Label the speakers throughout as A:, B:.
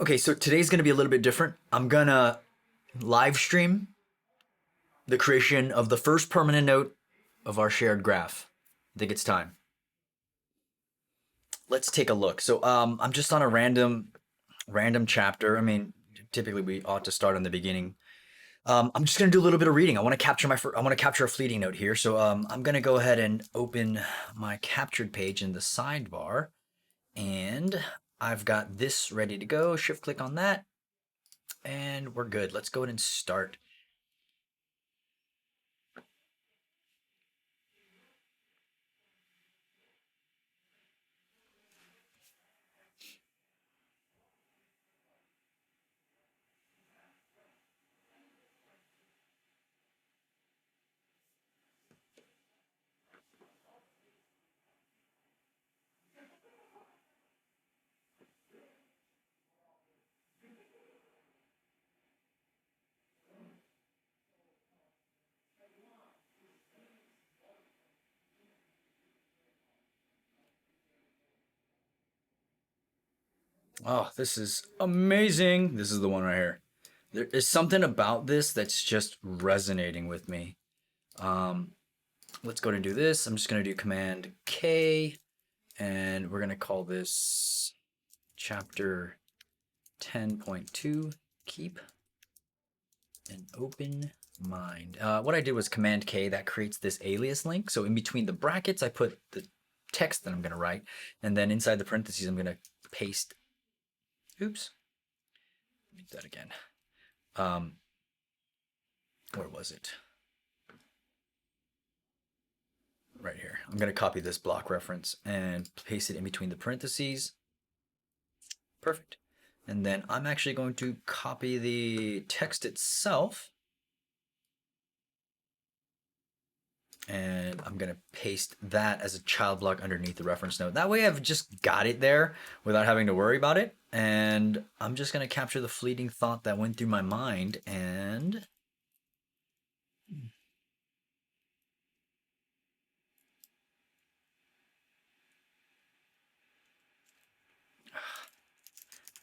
A: Okay, so today's gonna be a little bit different. I'm gonna live stream the creation of the first permanent node of our shared graph. I think it's time. Let's take a look. So I'm just on a random chapter. I mean, typically we ought to start on the beginning. I'm just gonna do a little bit of reading. I want to capture a fleeting note here. So I'm gonna go ahead and open my captured page in the sidebar, and I've got this ready to go. Shift click on that, and we're good. Let's go ahead and start. Oh, this is amazing. This is the one right here. There is something about this that's just resonating with me. Um, let's go ahead and do this. I'm just going to do Command K, and we're going to call this chapter 10.2, keep an open mind. What I did was Command K, that creates this alias link. So in between the brackets, I put the text that I'm going to write, and then inside the parentheses, I'm going to paste. Oops. Let me do that again. Where was it? Right here. I'm going to copy this block reference and paste it in between the parentheses. Perfect. And then I'm actually going to copy the text itself, and I'm going to paste that as a child block underneath the reference node. That way I've just got it there without having to worry about it. And I'm just going to capture the fleeting thought that went through my mind, and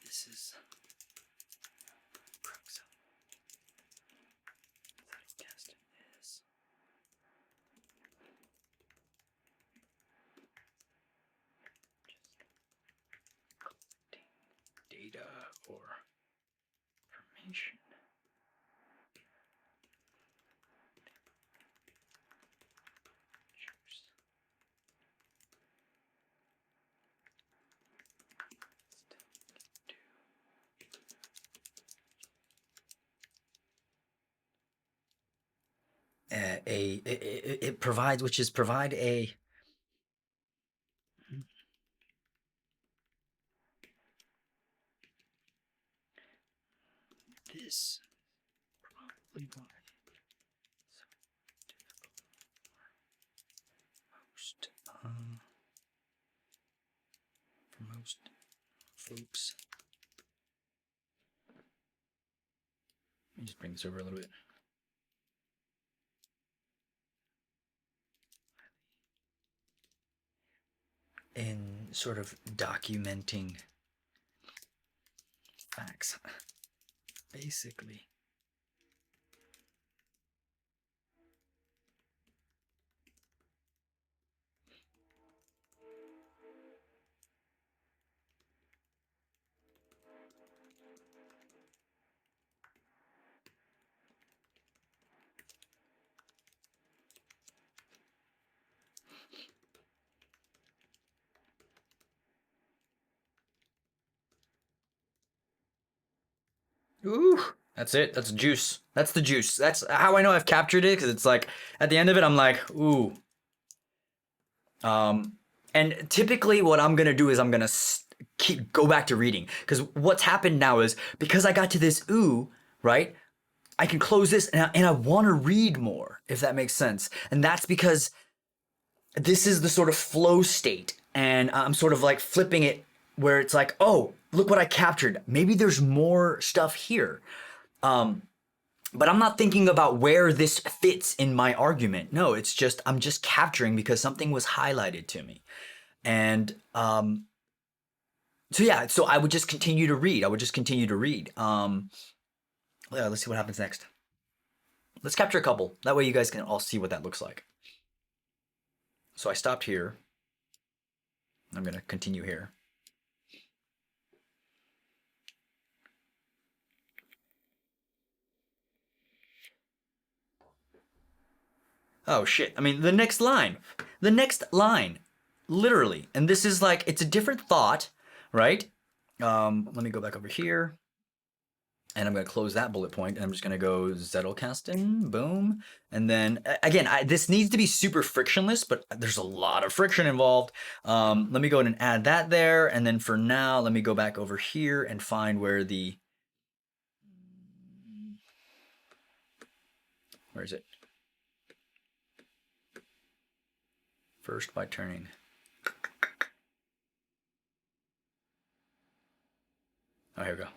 A: this is data or information. It provides, which is provide a this probably why most for most folks. Let me just bring this over a little bit. In sort of documenting facts, basically. Ooh, that's it. That's juice. That's the juice. That's how I know I've captured it, because it's like at the end of it, I'm like, ooh. And typically, what I'm gonna do is I'm gonna go back to reading, because what's happened now is because I got to this ooh, right? I can close this, and I want to read more, if that makes sense. And that's because this is the sort of flow state, and I'm sort of like flipping it where it's like, oh, look what I captured. Maybe there's more stuff here. But I'm not thinking about where this fits in my argument. No, it's just, I'm just capturing because something was highlighted to me. And So yeah, so I would just continue to read. I would just continue to read. Yeah, let's see what happens next. Let's capture a couple. That way you guys can all see what that looks like. So I stopped here. I'm going to continue here. Oh shit. I mean, the next line. The next line. Literally. And this is like, it's a different thought, right? Let me go back over here. And I'm going to close that bullet point, and I'm just going to go Zettelkasten, boom. And then, again, this needs to be super frictionless, but there's a lot of friction involved. Let me go ahead and add that there. And then for now, let me go back over here and find where where is it? First by turning. Oh, here we go.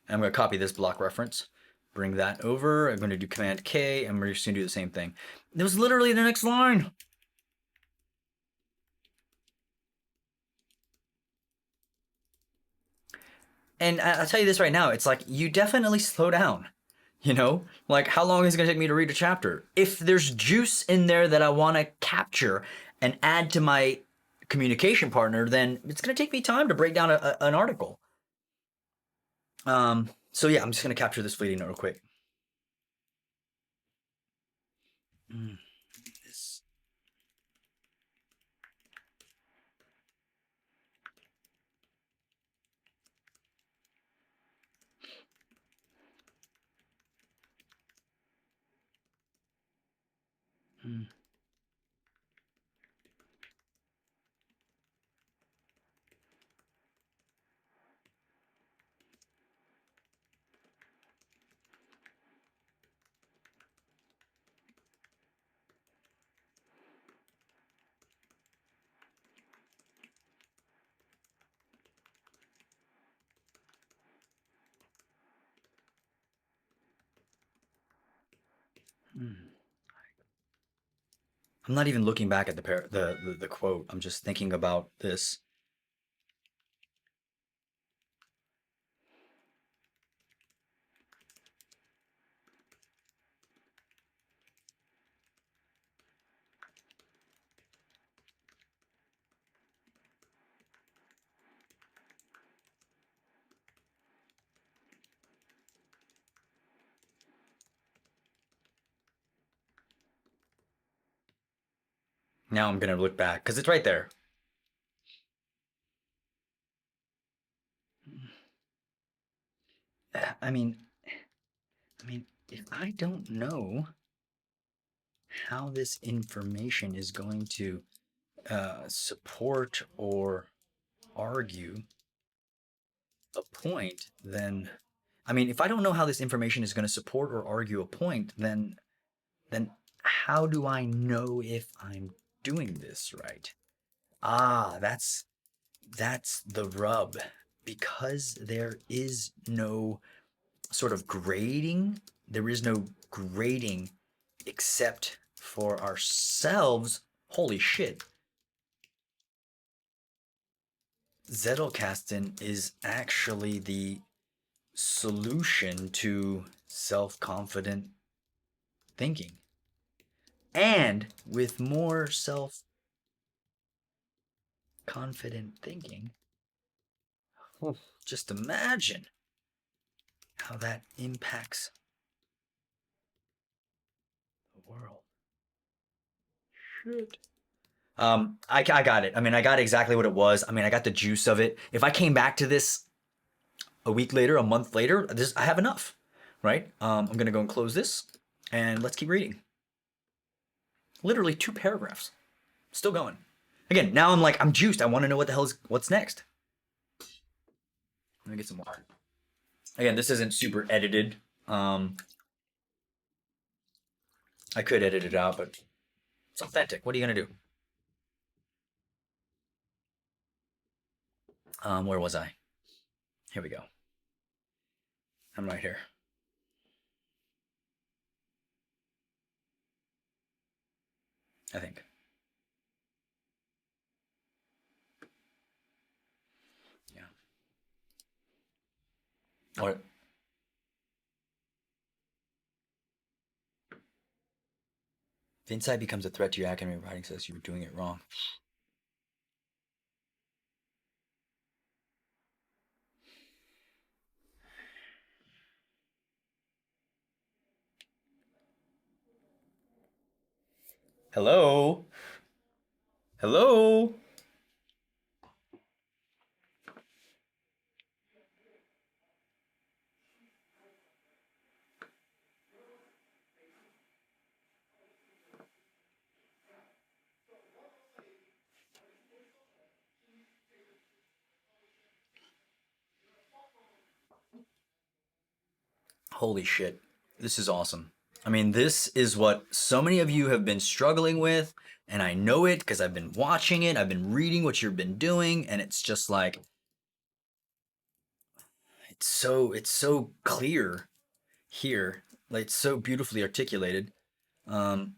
A: I'm going to copy this block reference, bring that over. I'm going to do Command K, and we're just going to do the same thing. It was literally the next line. And I'll tell you this right now, it's like, you definitely slow down. You know, like, how long is it going to take me to read a chapter? If there's juice in there that I want to capture and add to my communication partner, then it's going to take me time to break down an article. So yeah, I'm just going to capture this fleeting note real quick. This. I'm not even looking back at the quote. I'm just thinking about this. Now I'm gonna look back because it's right there. I mean, if I don't know how this information is going to support or argue a point, then if I don't know how this information is going to support or argue a point, then how do I know if I'm doing this right? That's the rub. Because there is no sort of grading, there is no grading except for ourselves. Holy shit. Zettelkasten is actually the solution to self-confident thinking. And with more self-confident thinking, just imagine how that impacts the world. Shit. I got it. I got exactly what it was. I got the juice of it. If I came back to this a week later, a month later, I have enough, right? I'm gonna go and close this, and let's keep reading. Literally 2 paragraphs, still going. Again, now I'm juiced. I want to know what's next. Let me get some water. Again, this isn't super edited. I could edit it out, but it's authentic. What are you gonna do? Where was I? Here we go. I'm right here. I think. Yeah. Or if insight becomes a threat to your academic writing, says you're doing it wrong. Hello? Hello? Holy shit. This is awesome. I mean, this is what so many of you have been struggling with, and I know it because I've been watching it, I've been reading what you've been doing, and it's just like it's so clear here. Like it's so beautifully articulated. Um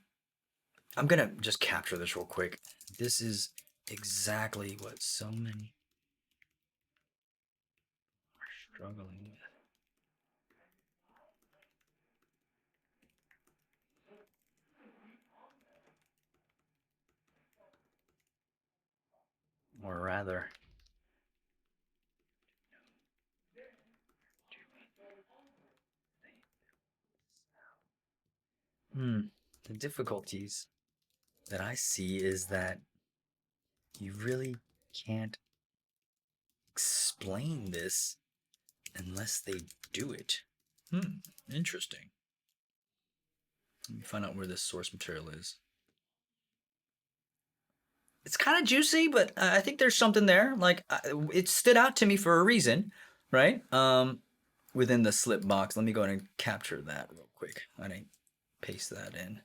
A: I'm gonna just capture this real quick. This is exactly what so many are struggling with. Or rather, the difficulties that I see is that you really can't explain this unless they do it. Interesting. Let me find out where this source material is. It's kind of juicy, but I think there's something there. Like it stood out to me for a reason, right? Within the slip box. Let me go ahead and capture that real quick. I didn't paste that in.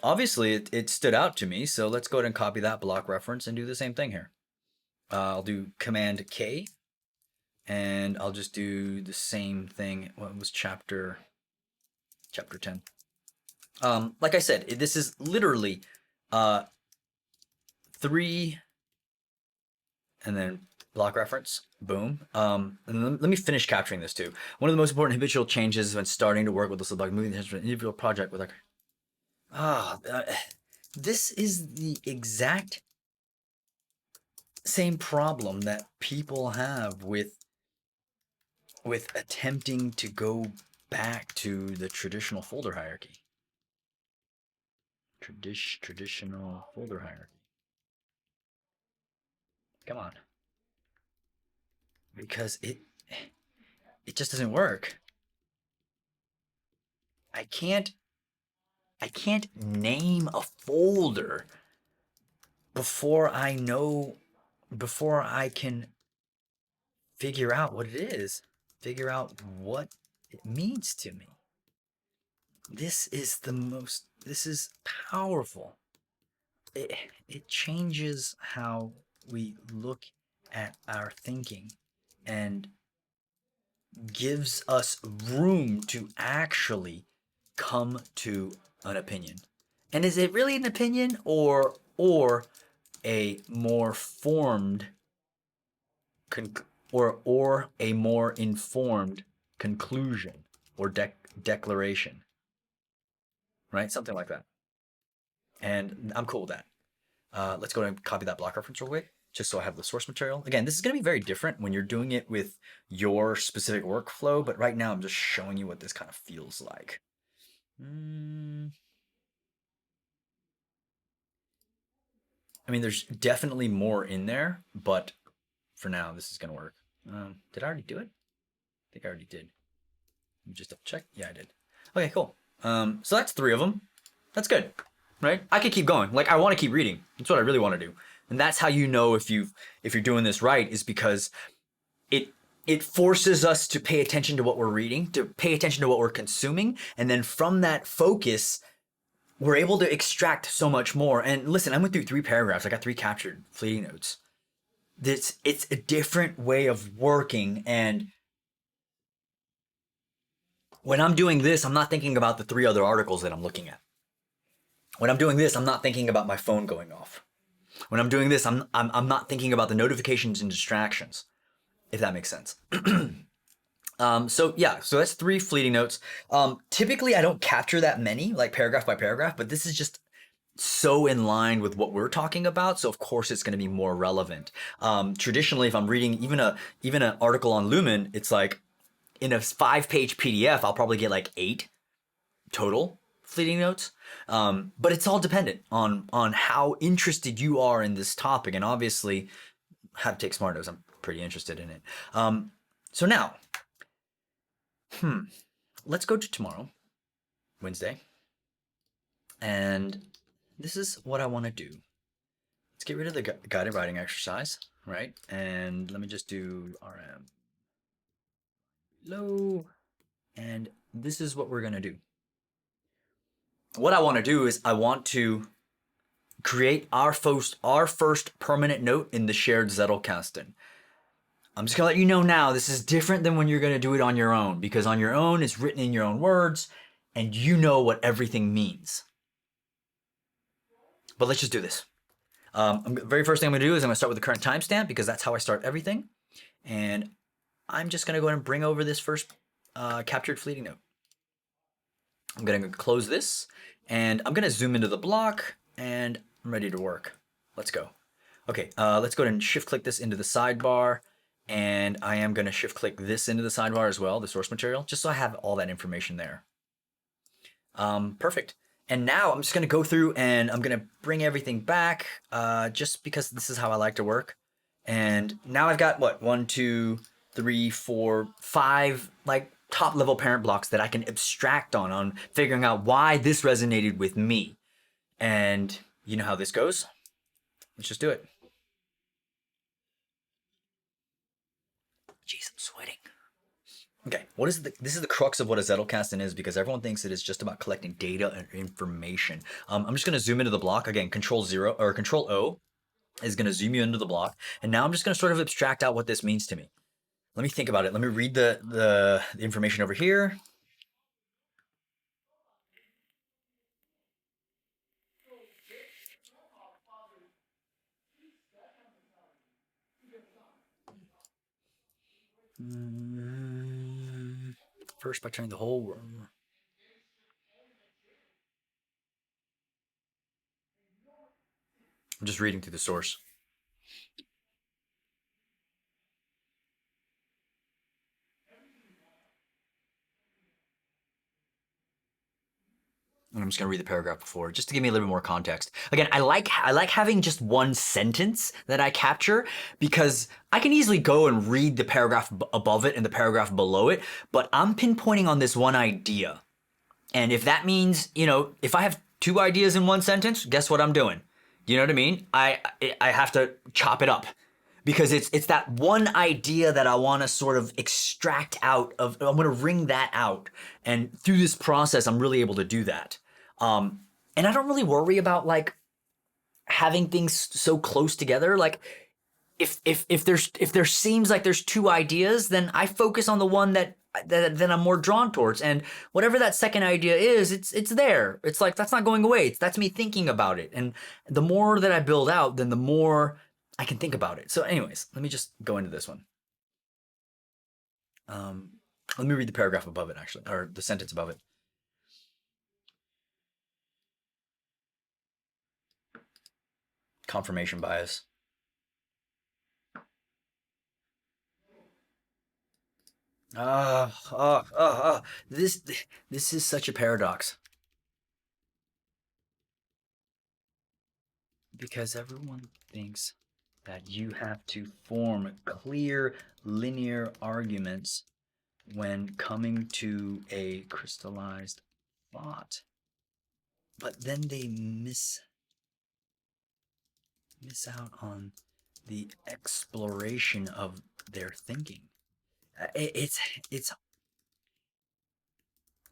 A: Obviously, it stood out to me, so let's go ahead and copy that block reference and do the same thing here. I'll do Command K, and I'll just do the same thing. What was chapter 10? Like I said, this is literally 3 and then block reference, boom. And let me finish capturing this too. One of the most important habitual changes when starting to work with the slip block, moving the individual project with this is the exact same problem that people have with attempting to go back to the traditional folder hierarchy. Traditional folder hierarchy. Come on. Because it just doesn't work. I can't name a folder before I can figure out what it is, figure out what it means to me. This is powerful. It changes how we look at our thinking and gives us room to actually come to an opinion. And is it really an opinion or a more formed or a more informed conclusion or declaration? Right? Something like that. And I'm cool with that. Let's go and copy that block reference real quick, just so I have the source material. Again, this is going to be very different when you're doing it with your specific workflow, but right now I'm just showing you what this kind of feels like. I mean, there's definitely more in there, but for now, this is going to work. Did I already do it? I think I already did. Let me just double check. Yeah, I did. Okay, cool. So that's 3 of them. That's good, right? I could keep going. Like I want to keep reading. That's what I really want to do. And that's how you know if you're doing this right, is because it forces us to pay attention to what we're reading, to pay attention to what we're consuming, and then from that focus, we're able to extract so much more. And listen, I went through 3 paragraphs. I got 3 captured fleeting notes. It's a different way of working, and when I'm doing this, I'm not thinking about the 3 other articles that I'm looking at. When I'm doing this, I'm not thinking about my phone going off. When I'm doing this, I'm not thinking about the notifications and distractions, if that makes sense. So yeah, so that's 3 fleeting notes. Typically I don't capture that many, like paragraph by paragraph, but this is just so in line with what we're talking about, so of course it's going to be more relevant. Traditionally, if I'm reading even an article on Lumen, it's like in a 5-page PDF, I'll probably get like 8 total fleeting notes. But it's all dependent on how interested you are in this topic, and obviously how to take smart notes. I'm pretty interested in it. So now, let's go to tomorrow, Wednesday, and this is what I want to do. Let's get rid of the guided writing exercise, right? And let me just do RM low. And this is what we're going to do. What I want to do is I want to create our first permanent note in the shared Zettelkasten. I'm just going to let you know now, this is different than when you're going to do it on your own, because on your own, it's written in your own words, and you know what everything means. But let's just do this. Very first thing I'm going to do is I'm going to start with the current timestamp, because that's how I start everything. And I'm just going to go ahead and bring over this first captured fleeting note. I'm going to close this, and I'm going to zoom into the block, and I'm ready to work. Let's go. Okay, let's go ahead and shift-click this into the sidebar, and I am going to shift-click this into the sidebar as well, the source material, just so I have all that information there. Perfect. And now I'm just going to go through and I'm going to bring everything back just because this is how I like to work. And now I've got what, 1, 2, 3, 4, 5 like top level parent blocks that I can abstract on figuring out why this resonated with me. And you know how this goes. Let's just do it. Jeez, I'm sweating. Okay, this is the crux of what a Zettelkasten is, because everyone thinks it is just about collecting data and information. I'm just going to zoom into the block again. Control O is going to zoom you into the block, and now I'm just going to sort of abstract out what this means to me. Let me think about it. Let me read the information over here. First, by turning the whole room. I'm just reading through the source. And I'm just gonna read the paragraph before, just to give me a little bit more context. Again, I like having just one sentence that I capture, because I can easily go and read the paragraph above it and the paragraph below it, but I'm pinpointing on this one idea. And if that means, if I have 2 ideas in one sentence, guess what I'm doing? You know what I mean? I have to chop it up, because it's that one idea that I want to sort of extract out of. I'm going to wring that out, and through this process, I'm really able to do that. And I don't really worry about like having things so close together. Like if there seems like there's 2 ideas, then I focus on the one that I'm more drawn towards, and whatever that second idea is, it's there. It's like, that's not going away. That's me thinking about it, and the more that I build out, then the more I can think about it. So anyways, let me just go into this one. Let me read the paragraph above it, actually, or the sentence above it. Confirmation bias. This is such a paradox, because everyone thinks that you have to form clear linear arguments when coming to a crystallized thought, but then they miss out on the exploration of their thinking. It's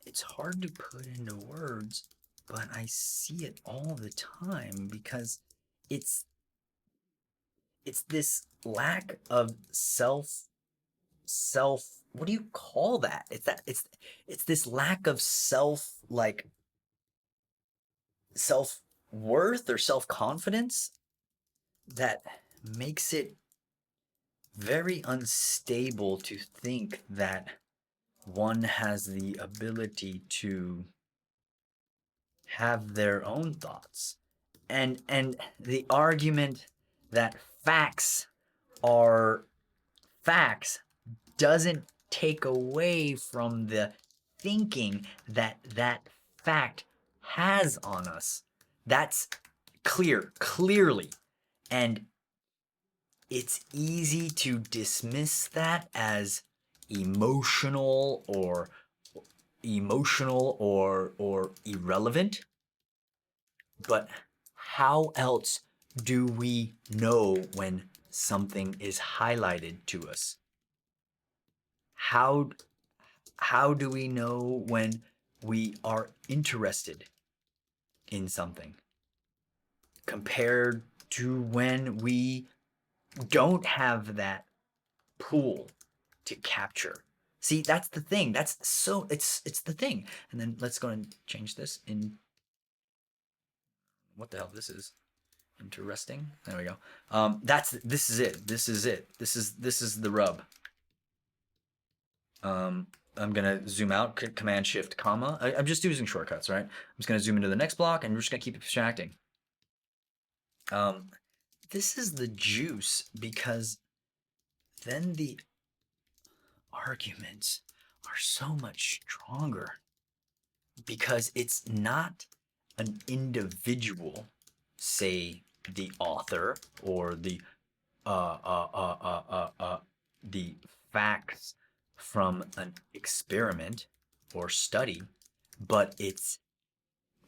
A: it's hard to put into words, but I see it all the time, because it's this lack of self what do you call that? It's this lack of self worth or self confidence that makes it very unstable to think that one has the ability to have their own thoughts. And the argument that facts are facts doesn't take away from the thinking that that fact has on us. That's clearly. And it's easy to dismiss that as emotional or irrelevant. But how else do we know when something is highlighted to us? How do we know when we are interested in something compared to when we don't have that pool to capture? See, that's the thing. It's the thing. And then let's go and change this in what the hell this is. Interesting. There we go. This is it. This is the rub. I'm gonna zoom out, Command Shift comma. I'm just using shortcuts, right? I'm just gonna zoom into the next block, and we're just gonna keep abstracting. This is the juice, because then the arguments are so much stronger, because it's not an individual, say the author or the facts from an experiment or study, but it's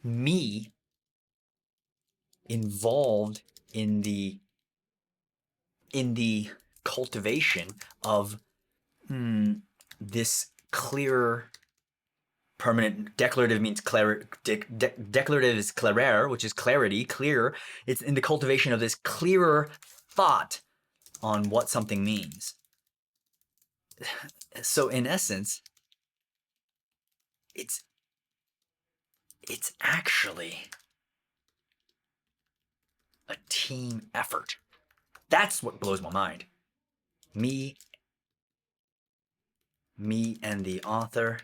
A: me involved in the cultivation of this clearer permanent. Declarative means declarative is clarer, which is clarity, clear. It's in the cultivation of this clearer thought on what something means. So in essence, it's actually a team effort. That's what blows my mind. Me and the author,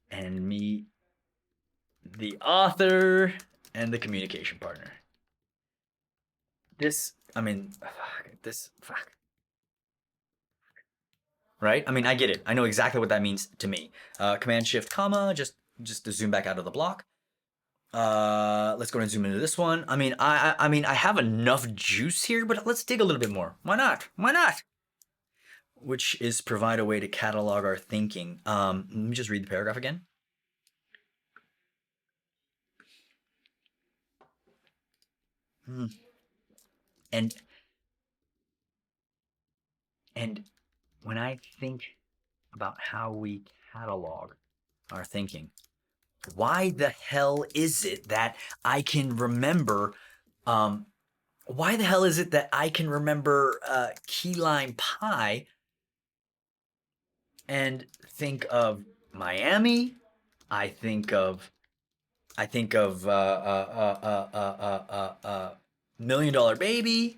A: and me, the author, and the communication partner. Fuck. Right? I mean, I get it. I know exactly what that means to me. Command Shift comma, just to zoom back out of the block. Let's go and zoom into this one. I have enough juice here, but let's dig a little bit more. Why not? Which is provide a way to catalog our thinking. Let me just read the paragraph again. And when I think about how we catalog our thinking, why the hell is it that I can remember key lime pie and think of Miami? I think of Million Dollar Baby,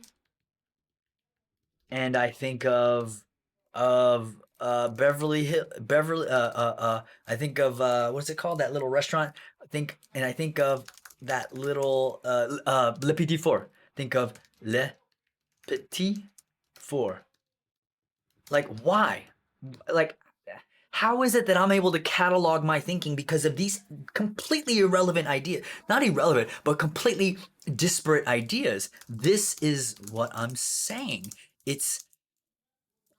A: and I think of Beverly Hill I think of what's it called, that little restaurant? I think of that little Le Petit Four. Think of Le Petit Four. Like, why? Like, how is it that I'm able to catalog my thinking because of these completely irrelevant ideas? Not irrelevant, but completely disparate ideas. This is what I'm saying. It's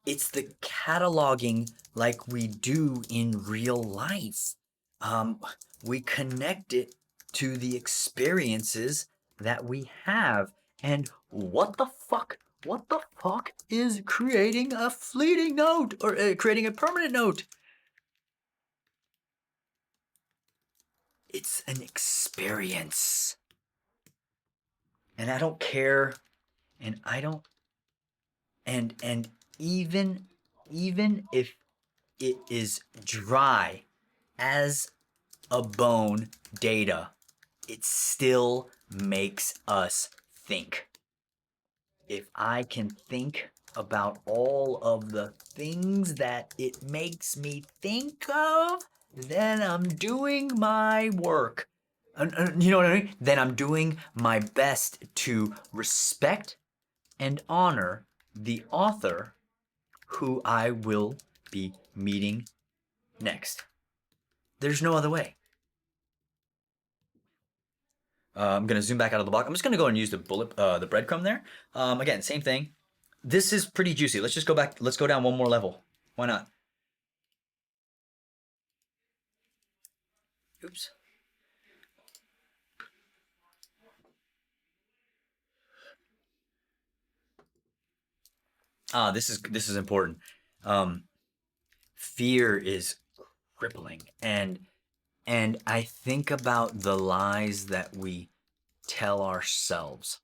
A: the cataloging like we do in real life. We connect it to the experiences that we have. And what the fuck is creating a fleeting note or creating a permanent note? It's an experience. And I don't care. And I don't. And even if it is dry as a bone data, it still makes us think. If I can think about all of the things that it makes me think of, then I'm doing my work. You know what I mean? Then I'm doing my best to respect and honor the author who I will be meeting next. There's no other way. I'm gonna zoom back out of the block. I'm just gonna go and use the the breadcrumb there. Again, same thing. This is pretty juicy. Let's just go back. Let's go down one more level. Why not? Oops. This is important. Fear is crippling, and I think about the lies that we tell ourselves,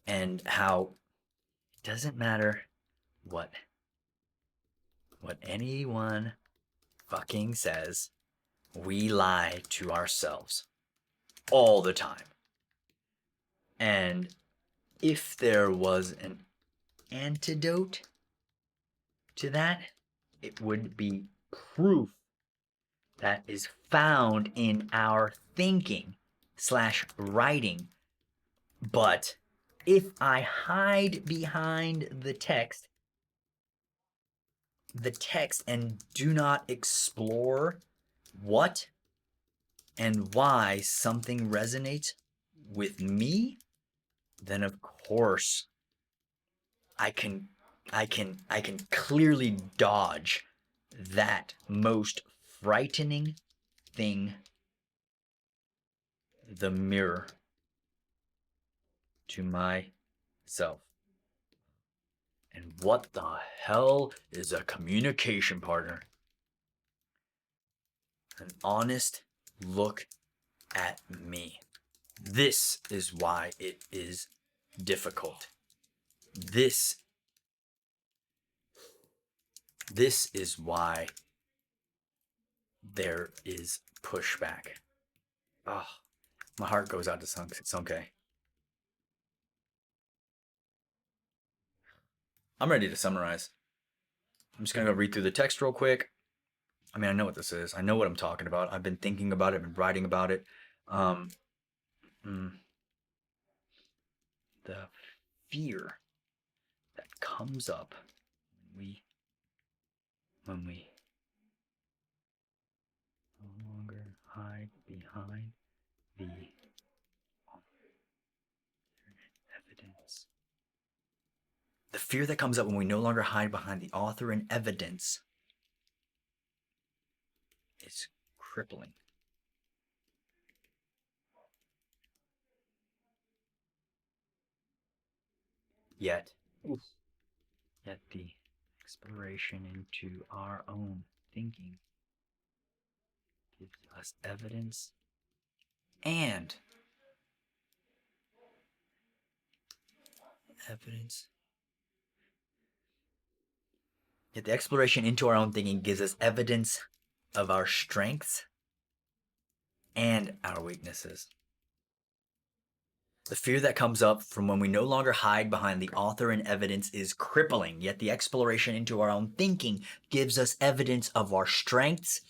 A: and how it doesn't matter what anyone fucking says. We lie to ourselves all the time. And if there was an antidote to that, it would be proof that is found in our thinking slash writing. But if I hide behind the text and do not explore what and why something resonates with me, then of course I can clearly dodge that most frightening thing, the mirror to myself. And what the hell is a communication partner? An honest look at me. This is why it is difficult. This is why there is pushback. Oh, my heart goes out to Sonke. I'm ready to summarize. I'm just gonna go read through the text real quick. I mean, I know what this is. I know what I'm talking about. I've been thinking about it, been writing about it. Um, the fear that comes up when we no longer hide behind the evidence. The fear that comes up when we no longer hide behind the author and evidence is crippling. Yet the exploration into our own thinking gives us evidence and evidence. Yet the exploration into our own thinking gives us evidence of our strengths and our weaknesses. The fear that comes up from when we no longer hide behind the author and evidence is crippling, yet the exploration into our own thinking gives us evidence of our strengths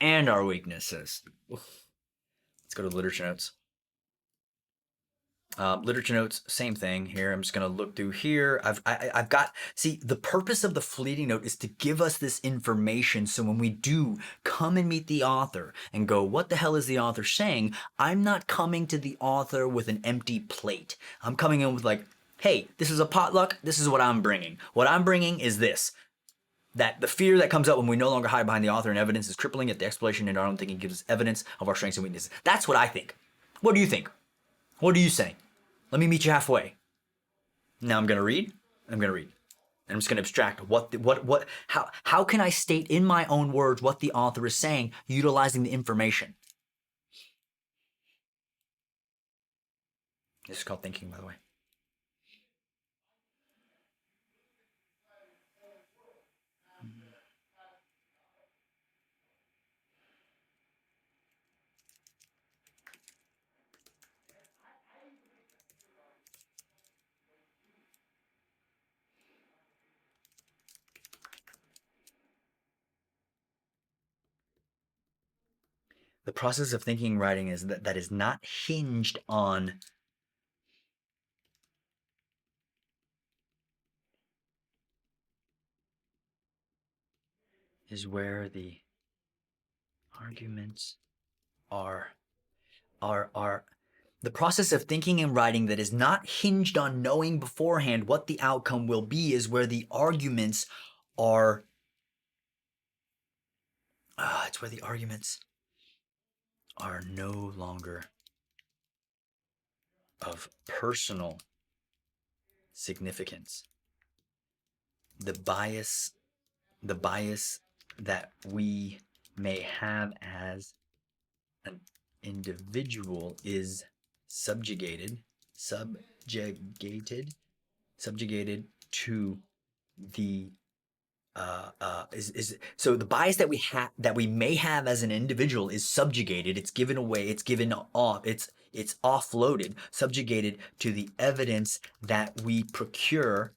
A: and our weaknesses. Let's go to the literature notes. Literature notes, same thing here. I'm just gonna look through here. I've got, see, the purpose of the fleeting note is to give us this information, so when we do come and meet the author and go, what the hell is the author saying? I'm not coming to the author with an empty plate. I'm coming in with like, hey, this is a potluck. This is what I'm bringing. What I'm bringing is this. That the fear that comes up when we no longer hide behind the author and evidence is crippling, yet the exploration in our own thinking gives us evidence of our strengths and weaknesses. That's what I think. What do you think? What do you say? Let me meet you halfway. Now I'm gonna read. I'm just gonna abstract how can I state in my own words what the author is saying, utilizing the information. This is called thinking, by the way. The process of thinking and writing is that is not hinged on is where the arguments are the process of thinking and writing that is not hinged on knowing beforehand what the outcome will be is where the arguments are it's where the arguments are no longer of personal significance. The bias that we may have as an individual is subjugated to the so the bias that we may have as an individual is subjugated. It's given away. It's given off. It's offloaded, subjugated to the evidence that we procure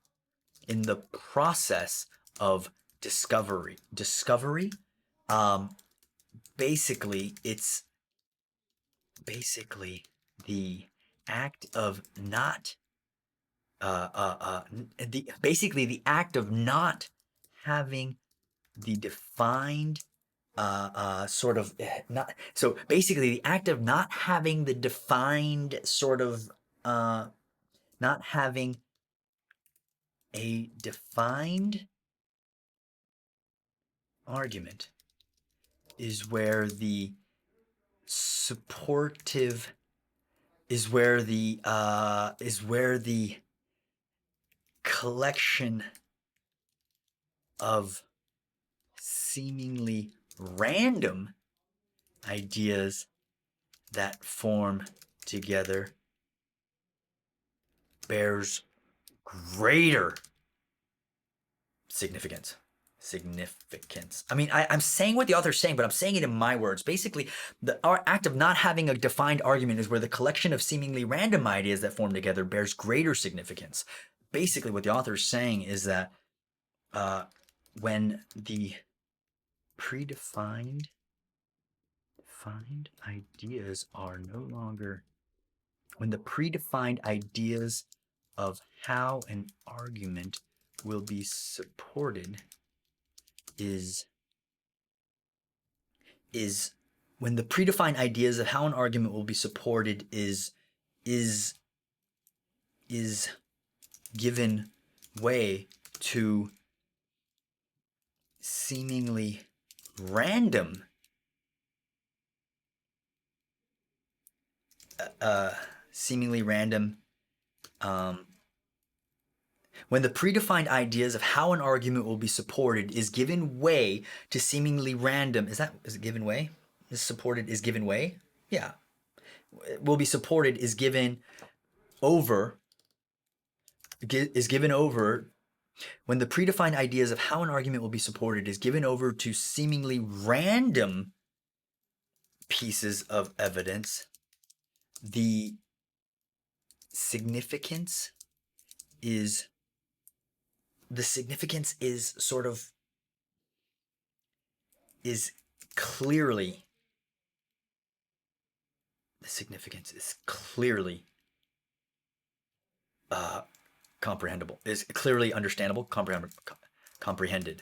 A: in the process of discovery. Basically, it's the act of not the act of not having the defined sort of not so basically the act of not having the defined sort of not having a defined argument is where the supportive is where the collection of seemingly random ideas that form together bears greater significance. I mean, I'm saying what the author's saying, but I'm saying it in my words. Basically, our act of not having a defined argument is where the collection of seemingly random ideas that form together bears greater significance. Basically, what the author is saying is that when the defined ideas are no longer, when the predefined ideas of how an argument will be supported is when the predefined ideas of how an argument will be supported is given way to seemingly random when the predefined ideas of how an argument will be supported is given way to seemingly random, is it given way? Is supported is given way? Yeah. Will be supported is given over when the predefined ideas of how an argument will be supported is given over to seemingly random pieces of evidence, the significance is sort of is clearly comprehensible, is clearly understandable, comprehended.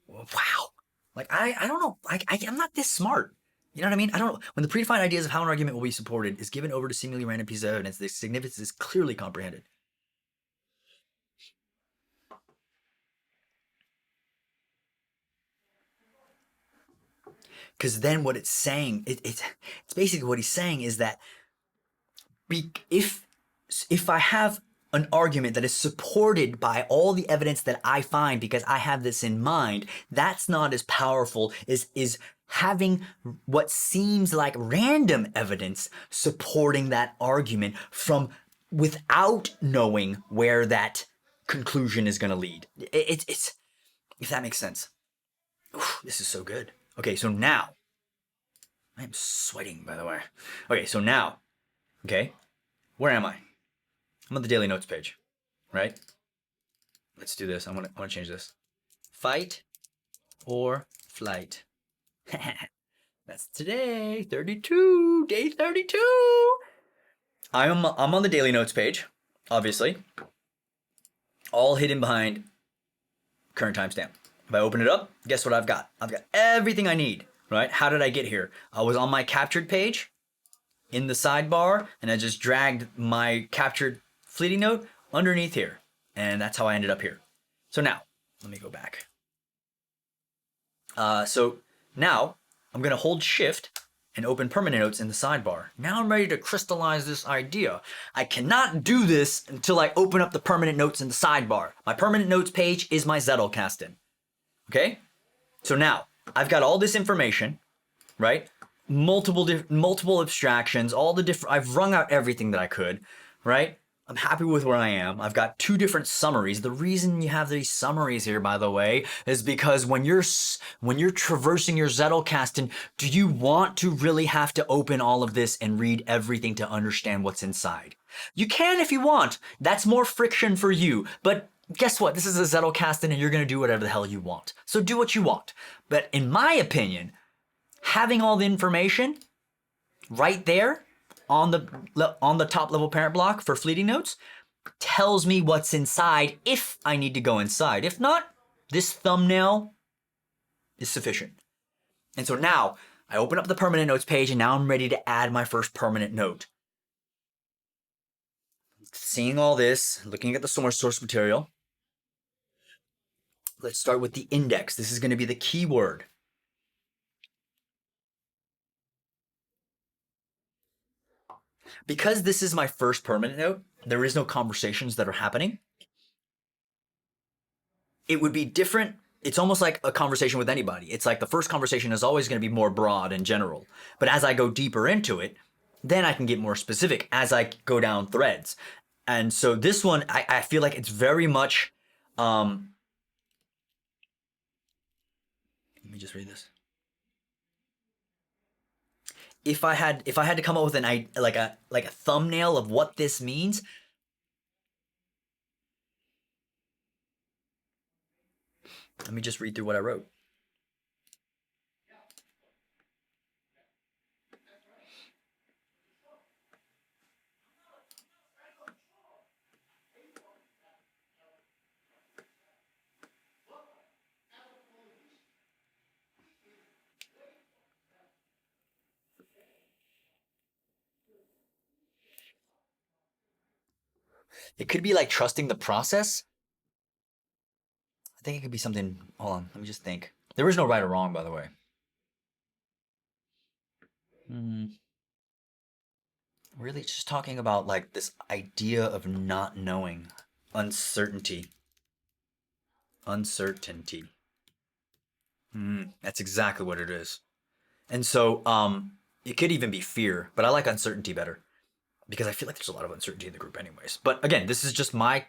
A: Wow. Like, I don't know. I'm not this smart. You know what I mean? I don't know. When the predefined ideas of how an argument will be supported is given over to seemingly random pieces of evidence, the significance is clearly comprehended. Because then what it's saying, it's basically what he's saying is that if I have an argument that is supported by all the evidence that I find because I have this in mind, that's not as powerful as having what seems like random evidence supporting that argument from without knowing where that conclusion is going to lead. It's if that makes sense. This is so good. Okay, so now I am sweating, by the way. Okay, so now, okay, where am I? I'm on the daily notes page, right? Let's do this. I want to change this. Fight or flight. That's today, 32, day 32. I'm on the daily notes page, obviously, all hidden behind current timestamp. If I open it up, guess what I've got? I've got everything I need, right? How did I get here? I was on my captured page in the sidebar, and I just dragged my captured fleeting note underneath here. And that's how I ended up here. So now, let me go back. So now, I'm going to hold shift and open permanent notes in the sidebar. Now I'm ready to crystallize this idea. I cannot do this until I open up the permanent notes in the sidebar. My permanent notes page is my Zettelkasten. Okay? So now, I've got all this information, right? Multiple abstractions, all the different, I've wrung out everything that I could, right? I'm happy with where I am. I've got 2 different summaries. The reason you have these summaries here, by the way, is because when you're traversing your Zettelkasten, do you want to really have to open all of this and read everything to understand what's inside? You can if you want. That's more friction for you. But guess what? This is a Zettelkasten and you're going to do whatever the hell you want. So do what you want. But in my opinion, having all the information right there on the top level parent block for fleeting notes tells me what's inside if I need to go inside. If not, this thumbnail is sufficient. And so now I open up the permanent notes page and now I'm ready to add my first permanent note. Seeing all this, looking at the source material, let's start with the index. This is going to be the keyword. Because this is my first permanent note, there is no conversations that are happening. It would be different. It's almost like a conversation with anybody. It's like the first conversation is always going to be more broad and general. But as I go deeper into it, then I can get more specific as I go down threads. And so this one, I feel like it's very much, let me just read this. If I had to come up with like a thumbnail of what this means, let me just read through what I wrote. It could be like trusting the process. I think it could be something. Hold on, let me just think. There is no right or wrong, by the way. Really, just talking about like this idea of not knowing, uncertainty. Uncertainty. That's exactly what it is. And so, it could even be fear, but I like uncertainty better because I feel like there's a lot of uncertainty in the group, anyways. But again, this is just my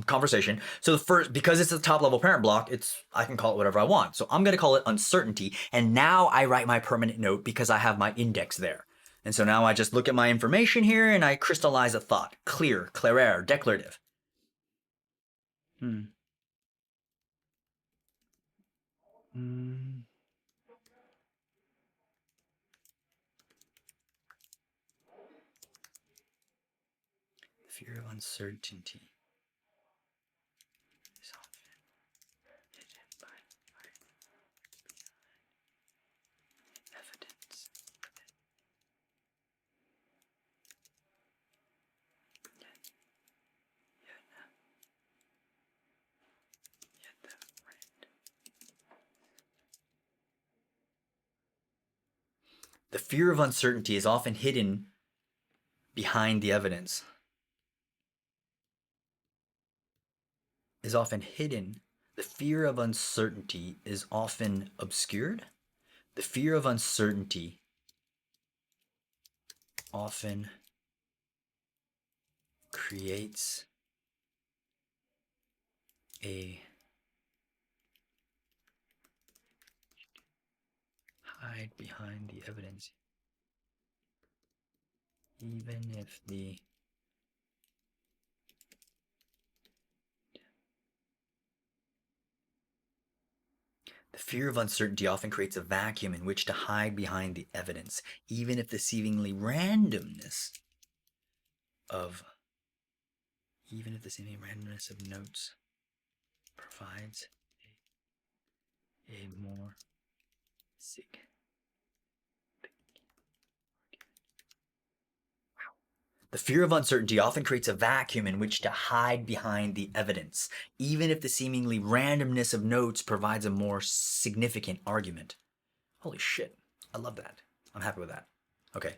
A: conversation. So the first, because it's the top level parent block, I can call it whatever I want. So I'm gonna call it uncertainty, and now I write my permanent note because I have my index there. And so now I just look at my information here and I crystallize a thought. Clear, clairer, declarative. Fear of uncertainty is often hidden by evidence. The fear of uncertainty is often hidden behind the evidence. Is often hidden. The fear of uncertainty is often obscured. The fear of uncertainty often creates a hide behind the evidence, even if the Fear of uncertainty often creates a vacuum in which to hide behind the evidence, even if the seemingly randomness of notes provides a more sig. The fear of uncertainty often creates a vacuum in which to hide behind the evidence, even if the seemingly randomness of notes provides a more significant argument. Holy shit. I love that. I'm happy with that. Okay.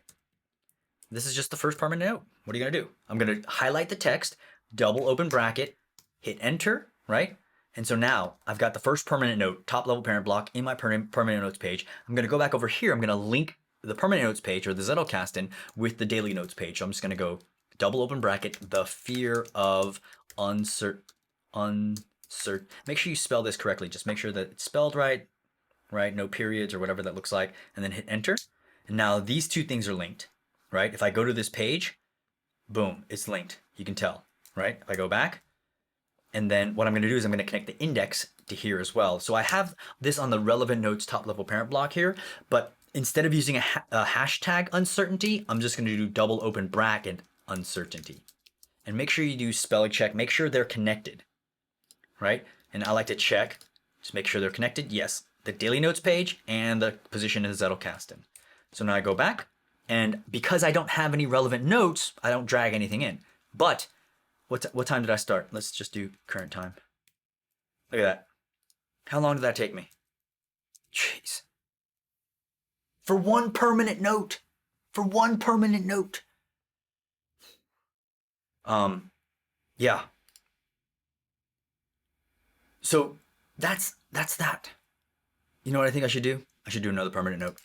A: This is just the first permanent note. What are you going to do? I'm going to highlight the text, double open bracket, hit enter, right? And so now I've got the first permanent note, top level parent block in my permanent notes page. I'm going to go back over here. I'm going to link the permanent notes page or the Zettelkasten with the daily notes page. So I'm just going to go double open bracket, the fear of uncertain. Make sure you spell this correctly. Just make sure that it's spelled right, no periods or whatever that looks like, and then hit enter. And now these two things are linked, right? If I go to this page, boom, it's linked. You can tell, right? If I go back, and then what I'm going to do is I'm going to connect the index to here as well. So I have this on the relevant notes top level parent block here, but instead of using a hashtag uncertainty, I'm just going to do double open bracket uncertainty. And make sure you do spelling check. Make sure they're connected, right? And I like to check, just make sure they're connected. Yes, the daily notes page and the position in the Zettelkasten. So now I go back, and because I don't have any relevant notes, I don't drag anything in. But what time did I start? Let's just do current time. Look at that. How long did that take me? Jeez. For one permanent note. For one permanent note. Yeah. So that's that. You know what I think I should do? I should do another permanent note.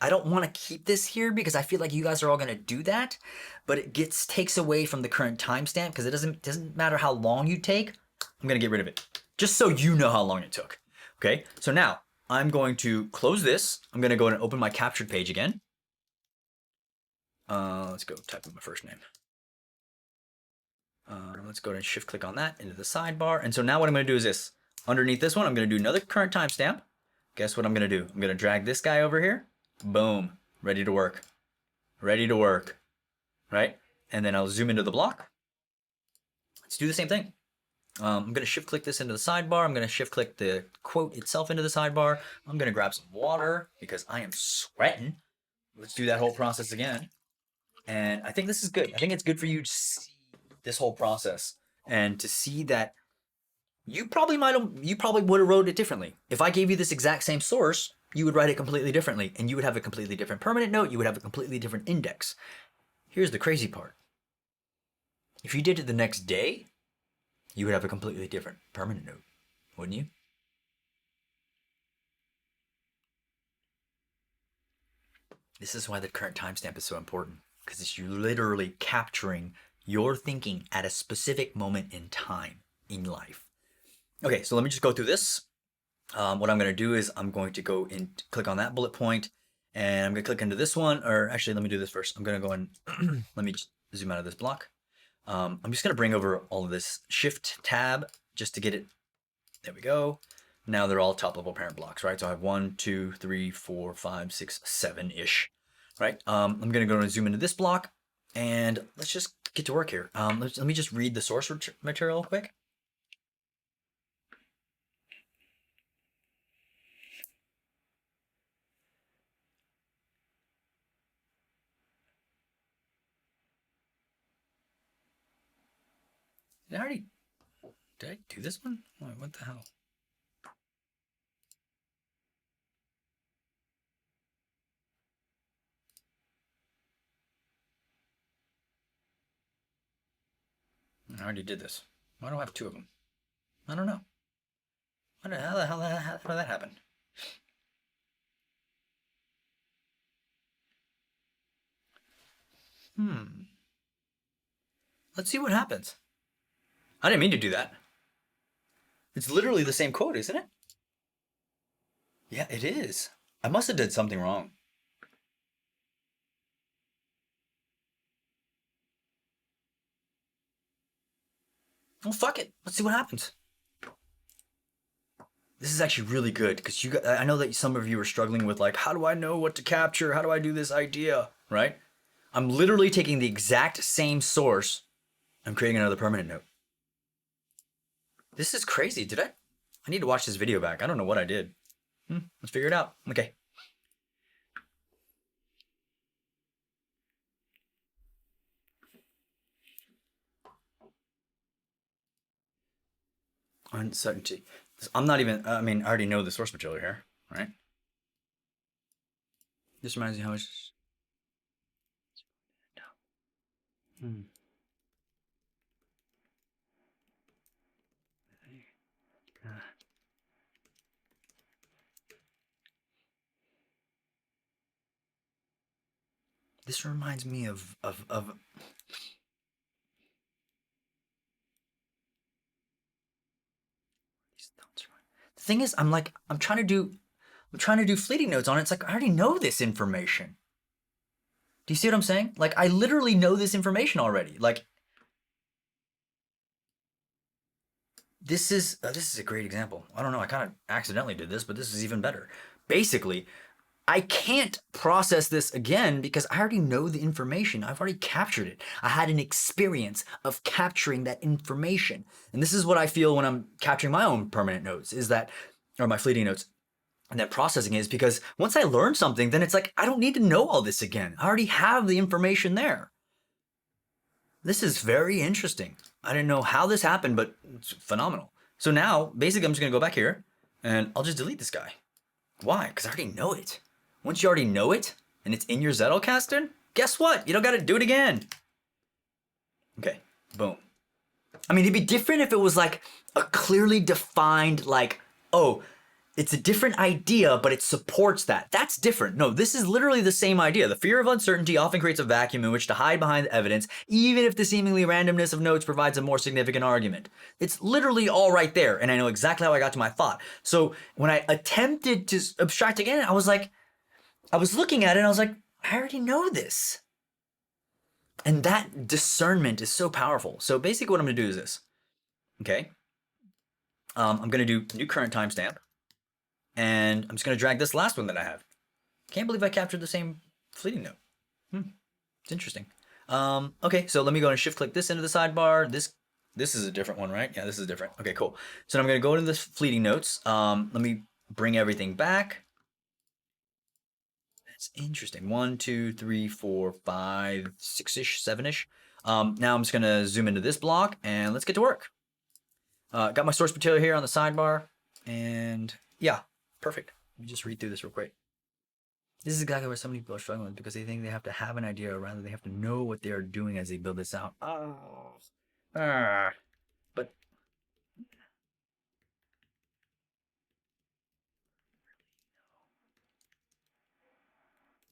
A: I don't want to keep this here because I feel like you guys are all going to do that, but it takes away from the current timestamp because it doesn't matter how long you take. I'm going to get rid of it just so you know how long it took. Okay, so now I'm going to close this. I'm going to go and open my captured page again. Let's go type in my first name. Let's go and shift click on that into the sidebar. And so now what I'm going to do is this. Underneath this one, I'm going to do another current timestamp. Guess what I'm going to do? I'm going to drag this guy over here. Boom. Ready to work. Ready to work. Right? And then I'll zoom into the block. Let's do the same thing. I'm going to shift click this into the sidebar. I'm going to shift click the quote itself into the sidebar. I'm going to grab some water because I am sweating. Let's do that whole process again. And I think this is good. I think it's good for you to see this whole process and to see that you probably would have wrote it differently. If I gave you this exact same source, you would write it completely differently, and you would have a completely different permanent note. You would have a completely different index. Here's the crazy part. If you did it the next day, you would have a completely different permanent note, wouldn't you? This is why the current timestamp is so important, because it's you literally capturing your thinking at a specific moment in time in life. Okay, so let me just go through this. What I'm going to do is I'm going to go and click on that bullet point, and I'm going to click into this one, or actually let me do this first. I'm going to go and let me just zoom out of this block. I'm just going to bring over all of this shift tab just to get it. There we go. Now they're all top level parent blocks, right? So I have 1, 2, 3, 4, 5, 6, 7-ish, right? I'm going to go and zoom into this block, and let's just get to work here. Let me just read the source material quick. Did I do this one? What the hell? I already did this. Why do I have two of them? I don't know. How the hell did that happen? Let's see what happens. I didn't mean to do that. It's literally the same quote, isn't it? Yeah, it is. I must have did something wrong. Well, fuck it. Let's see what happens. this is actually really good because I know that some of you are struggling with like, how do I know what to capture? How do I do this idea? Right? I'm literally taking the exact same source. I'm creating another permanent note. This is crazy. I need to watch this video back. I don't know what I did. Let's figure it out. Okay. Uncertainty. I'm not even, I mean, I already know the source material here, right? This reminds me how much. This reminds me of the thing is, I'm trying to do fleeting notes on it. It's like I already know this information. Do you see what I'm saying? Like I literally know this information already. Like this is a great example. I don't know. I kind of accidentally did this, but this is even better. Basically, I can't process this again because I already know the information. I've already captured it. I had an experience of capturing that information. And this is what I feel when I'm capturing my own permanent notes or my fleeting notes. And then processing is because once I learn something, then it's like, I don't need to know all this again. I already have the information there. This is very interesting. I didn't know how this happened, but it's phenomenal. So now, basically, I'm just going to go back here and I'll just delete this guy. Why? Because I already know it. Once you already know it and it's in your Zettelkasten, guess what? You don't got to do it again. Okay, boom. I mean, it'd be different if it was like a clearly defined, like, oh, it's a different idea, but it supports that. That's different. No, this is literally the same idea. The fear of uncertainty often creates a vacuum in which to hide behind the evidence, even if the seemingly randomness of notes provides a more significant argument. It's literally all right there, and I know exactly how I got to my thought. So when I attempted to abstract again, I was looking at it and I was like, I already know this. And that discernment is so powerful. So basically what I'm going to do is this. Okay. I'm going to do new current timestamp. And I'm just going to drag this last one that I have. Can't believe I captured the same fleeting note. It's interesting. Okay, so let me go and shift click this into the sidebar. This is a different one, right? Yeah, this is different. Okay, cool. So I'm going to go into this fleeting notes. Let me bring everything back. That's interesting. 1, 2, 3, 4, 5, 6-ish, 7-ish. Now I'm just going to zoom into this block and let's get to work. Got my source material here on the sidebar. And yeah, perfect. Let me just read through this real quick. This is exactly where some people are struggling with because they think they have to have an idea or rather they have to know what they are doing as they build this out. But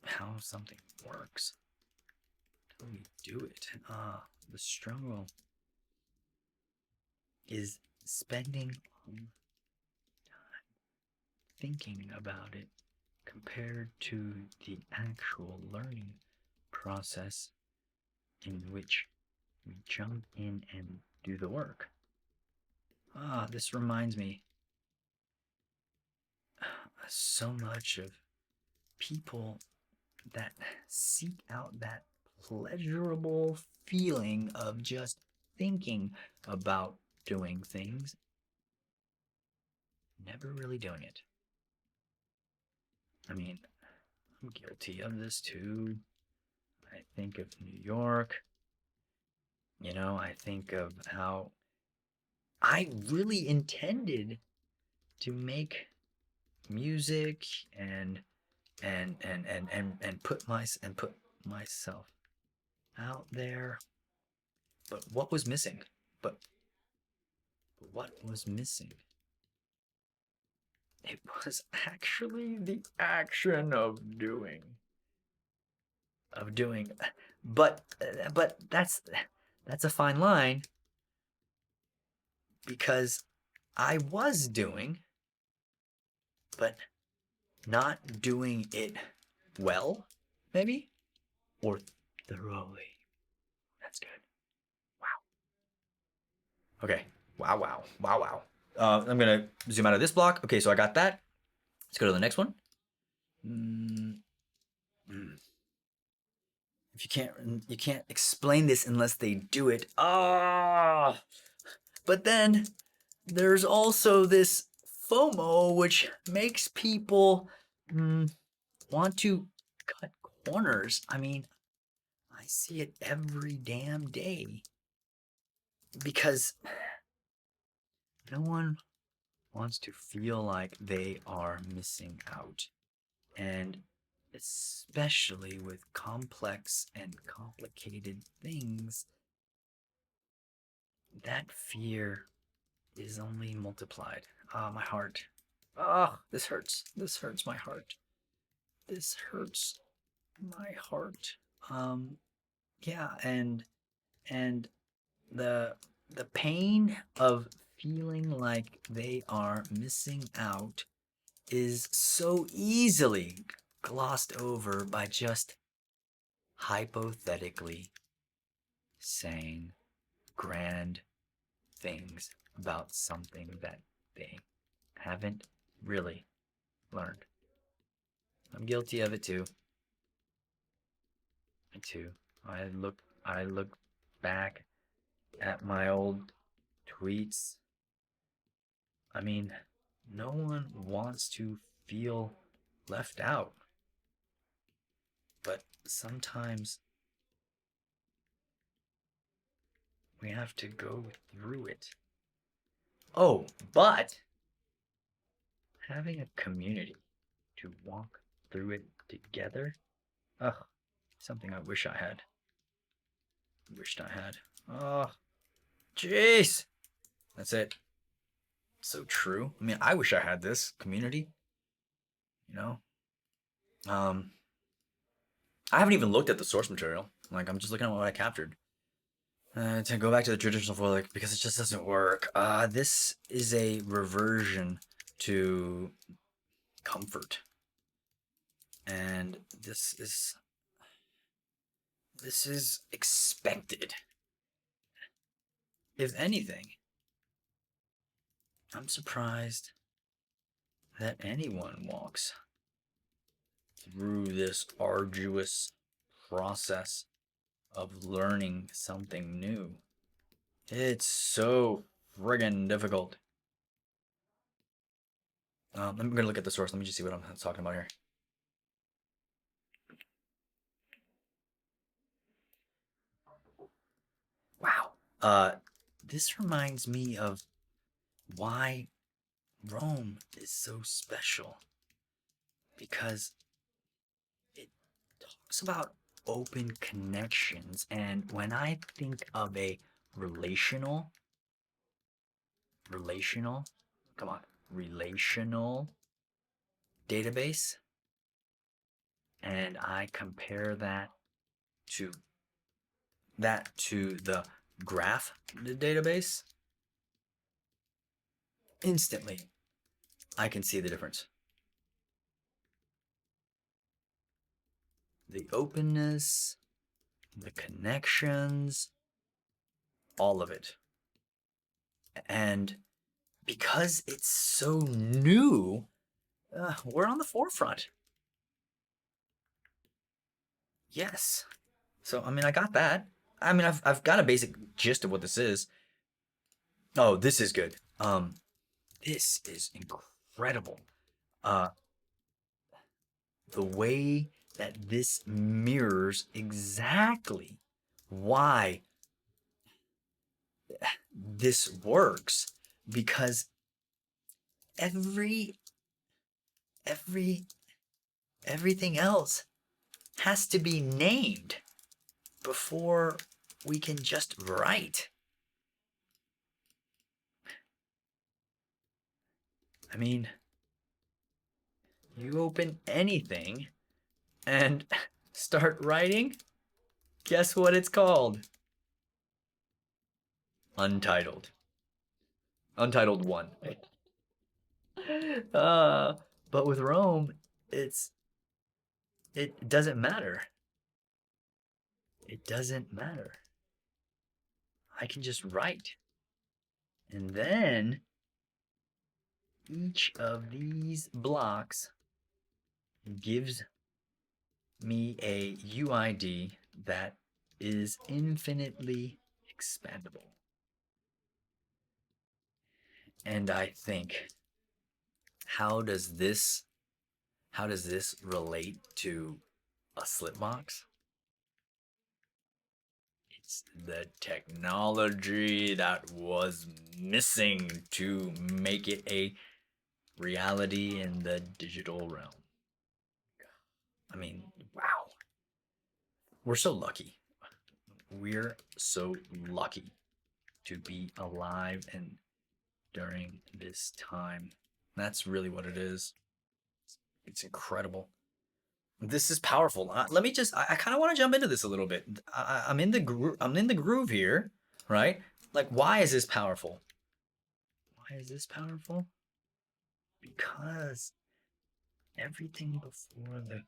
A: how something works. How we do it. The struggle is spending time thinking about it compared to the actual learning process in which we jump in and do the work. This reminds me so much of people that seek out that pleasurable feeling of just thinking about doing things, never really doing it. I mean, I'm guilty of this too. I think of New York. I think of how I really intended to make music and put myself out there. But what was missing? But what was missing? It was actually the action of doing. But that's a fine line because I was doing, but not doing it well, maybe, or thoroughly. That's good. Wow. Okay. Wow. I'm gonna zoom out of this block. Okay, so I got that. Let's go to the next one. Mm, mm. If you can't explain this unless they do it. Ah, but then there's also this FOMO, which makes people want to cut corners. I mean, I see it every damn day because no one wants to feel like they are missing out. And especially with complex and complicated things, that fear is only multiplied. Ah, my heart. Ah, this hurts. This hurts my heart. This hurts my heart. Yeah, and the the pain of feeling like they are missing out is so easily glossed over by just hypothetically saying grand things about something that they haven't really learned. I'm guilty of it too. Me too. I look back at my old tweets. I mean, no one wants to feel left out. But sometimes we have to go through it. Oh, but having a community to walk through it together, ugh, something I wish I had. Wished I had. Oh, jeez. That's it. So true. I mean, I wish I had this community, you know? Um, I haven't even looked at the source material. Like, I'm just looking at what I captured. To go back to the traditional foil, like, because it just doesn't work. This is a reversion to comfort. And this is expected. If anything, I'm surprised that anyone walks through this arduous process of learning something new. It's so friggin' difficult. I'm gonna look at the source. Let me just see what I'm talking about here. Wow. This reminds me of why Rome is so special. Because it talks about open connections. And when I think of a relational, relational, come on, relational database, and I compare to that to the graph database, instantly I can see the difference. The openness, the connections, all of it. And because it's so new, we're on the forefront. Yes. So, I mean, I got that. I mean, I've got a basic gist of what this is. Oh, this is good. This is incredible. Uh, the way that this mirrors exactly why this works, because every every everything else has to be named before we can just write. I mean, you open anything and start writing, guess what it's called? Untitled. Untitled 1. uh, but with Rome, it doesn't matter. It doesn't matter. I can just write. And then Each of these blocks gives me a UID that is infinitely expandable. And I think, how does this relate to a slip box? It's the technology that was missing to make it a reality in the digital realm. I mean, wow. We're so lucky. We're so lucky to be alive and during this time. That's really what it is. It's incredible. This is powerful. Let me just. I kind of want to jump into this a little bit. I'm in the I'm in the groove here, right? Like, why is this powerful? Why is this powerful? Because everything before the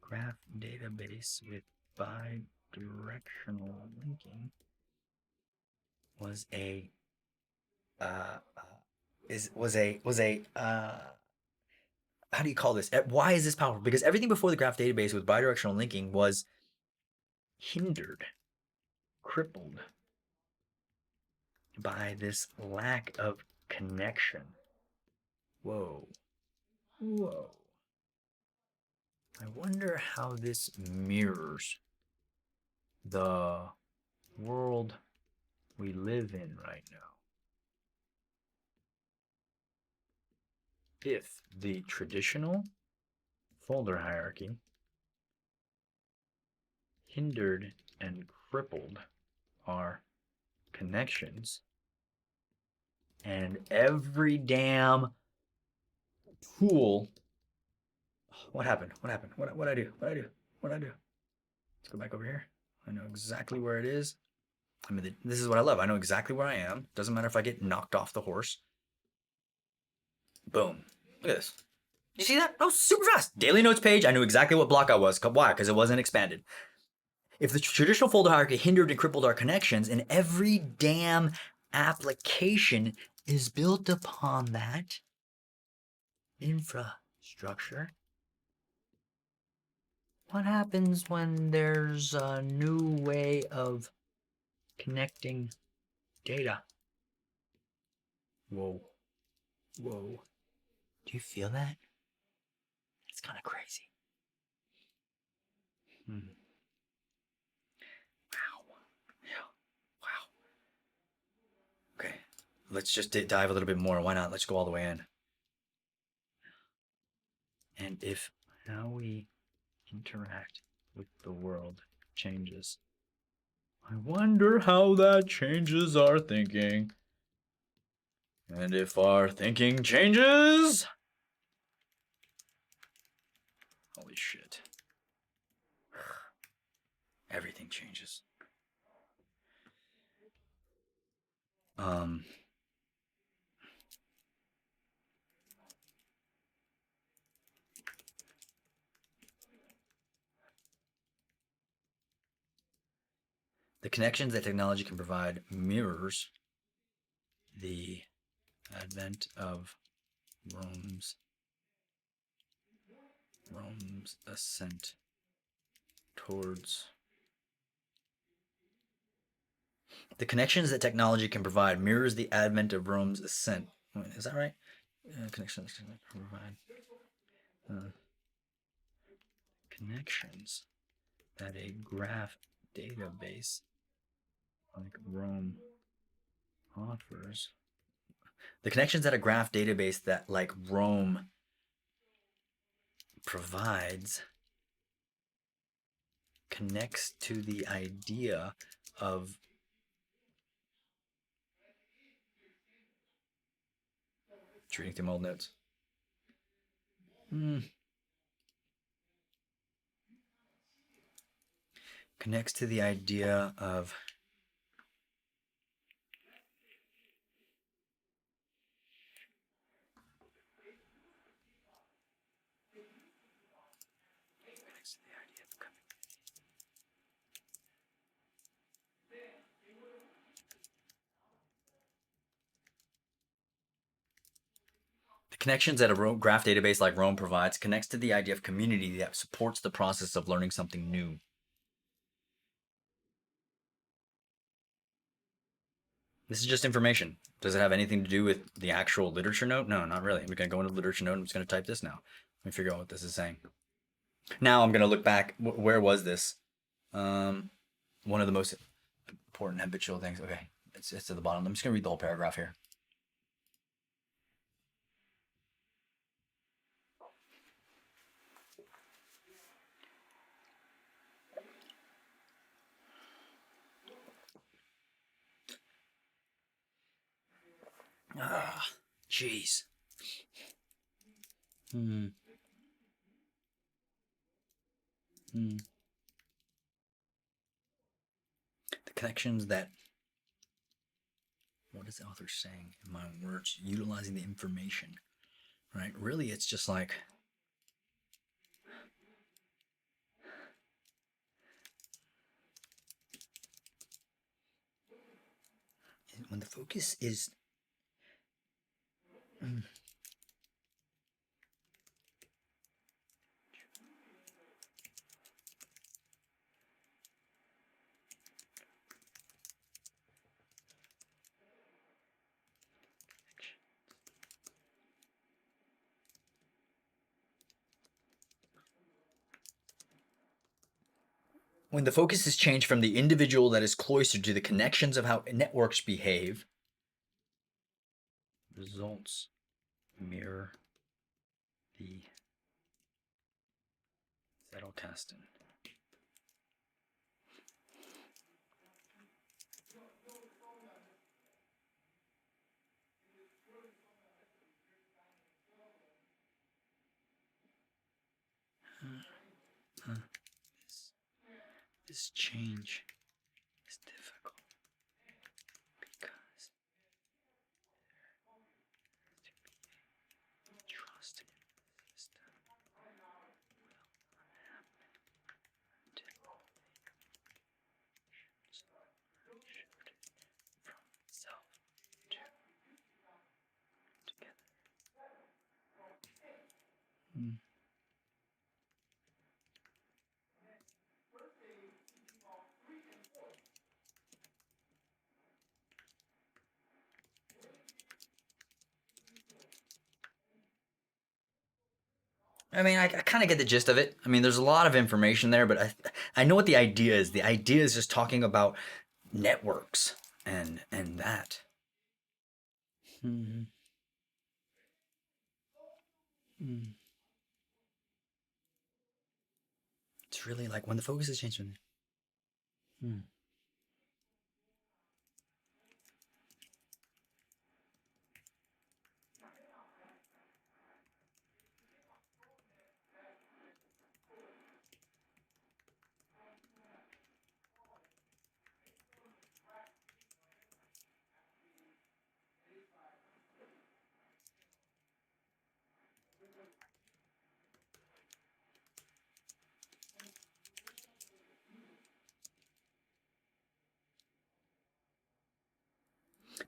A: graph database with bidirectional linking was a how do you call this? Why is this powerful? Because everything before the graph database with bidirectional linking was hindered, crippled by this lack of connection. Whoa. Whoa. I wonder how this mirrors the world we live in right now. If the traditional folder hierarchy hindered and crippled our connections, and every damn tool. What happened? What happened? What I do? What I do? What I do? Let's go back over here. I know exactly where it is. I mean, this is what I love. I know exactly where I am. Doesn't matter if I get knocked off the horse. Boom. Look at this. You see that? That was super fast. Daily notes page. I knew exactly what block I was. Why? Because it wasn't expanded. If the traditional folder hierarchy hindered and crippled our connections, and every damn application is built upon that infrastructure, what happens when there's a new way of connecting data? Whoa. Whoa. Do you feel that? It's kind of crazy. Wow. Yeah. Wow. Okay. Let's just dive a little bit more. Why not? Let's go all the way in. And if how we interact with the world changes, I wonder how that changes our thinking. And if our thinking changes, holy shit. Everything changes. The connections that technology can provide mirrors the advent of Rome's ascent towards. The connections that technology can provide mirrors the advent of Rome's ascent. Wait, is that right? Connections can provide. Connections that a graph database like Rome offers. The connections that a graph database that like Rome provides connects to the idea of reading through my old notes. Connects to the idea of connections that a graph database like Roam provides connects to the idea of community that supports the process of learning something new. This is just information. Does it have anything to do with the actual literature note? No, not really. We're going to go into the literature note. I'm just going to type this now. Let me figure out what this is saying. Now I'm going to look back. Where was this? One of the most important habitual things. Okay, it's at the bottom. I'm just going to read the whole paragraph here. Ah, jeez. The connections that, what is the author saying in my own words? Utilizing the information, right? Really, it's just like, when the focus is when the focus is changed from the individual that is cloistered to the connections of how networks behave, results mirror the Zettelkasten. This change is difficult because trust in the system will not happen until shifted from self to together. I mean, I kind of get the gist of it. I mean, there's a lot of information there, but I know what the idea is. The idea is just talking about networks and that. It's really like when the focus is changed.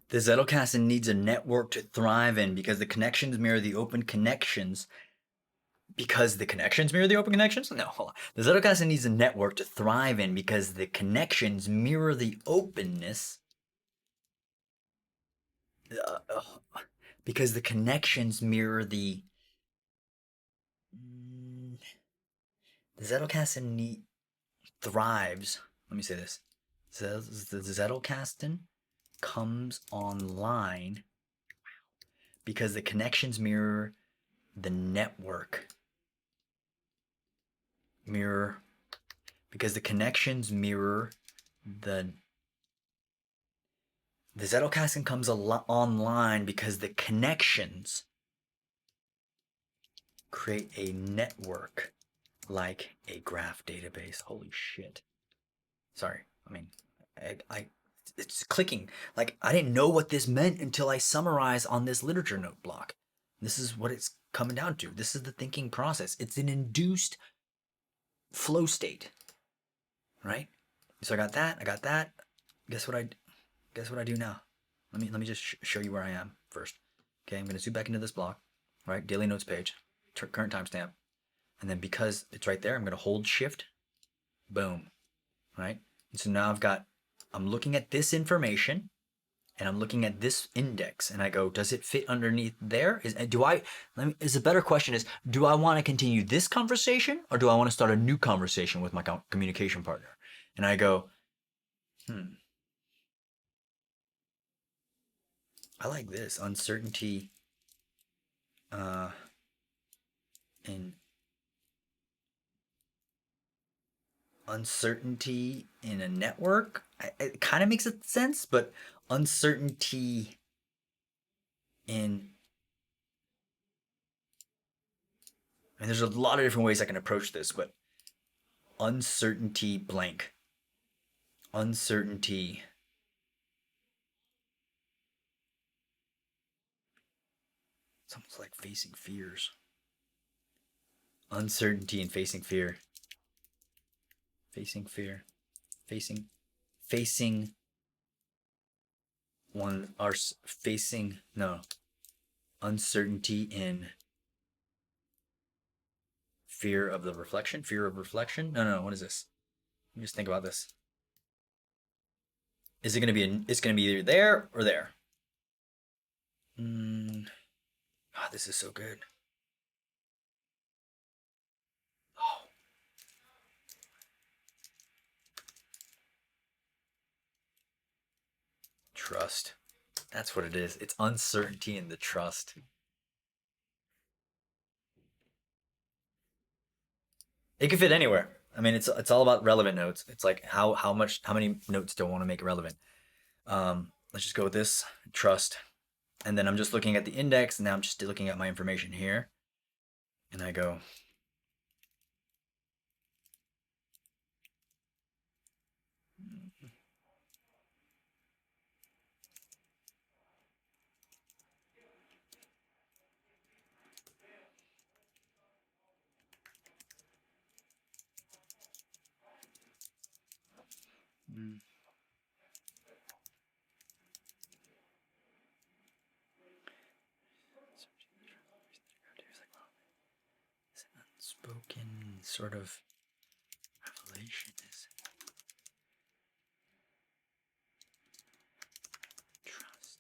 A: The Zettelkasten needs a network to thrive in because the connections mirror the open connections. Because the connections mirror the open connections? No, hold on. The Zettelkasten needs a network to thrive in because the connections mirror the openness. Because the connections mirror the. The Zettelkasten thrives. Let me say this. The Zettelkasten comes online because the connections mirror the network. Because the connections mirror the Zettelkasten comes online because the connections create a network like a graph database. Holy shit. Sorry. I mean, it's clicking. Like, I didn't know what this meant until I summarized on this literature note block. This is what it's coming down to. This is the thinking process. It's an induced flow state, right? So I got that. Guess what I do now? Let me just show you where I am first. Okay, I'm gonna zoom back into this block. right? Daily notes page, current timestamp. And then because it's right there, I'm going to hold shift, boom, right? And so now I'm looking at this information and I'm looking at this index and I go, does it fit underneath there? Is a better question is, do I want to continue this conversation or do I want to start a new conversation with my communication partner? And I go, I like this uncertainty in uncertainty in a network. It kind of makes sense, but uncertainty in, and there's a lot of different ways I can approach this, but uncertainty blank. Uncertainty. It's almost like facing fears. Uncertainty and facing fear. Facing fear. Facing one are facing no. Uncertainty in fear of the reflection. Fear of reflection. No. What is this? Let me just think about this. Is it going to be? It's going to be either there or there. Oh, this is so good. Oh. Trust. That's what it is. It's uncertainty in the trust. It can fit anywhere. I mean, it's all about relevant notes. It's like how many notes do I want to make relevant? Let's just go with this trust, and then I'm just looking at the index. And now I'm just looking at my information here, and I go. Unspoken sort of revelation is trust.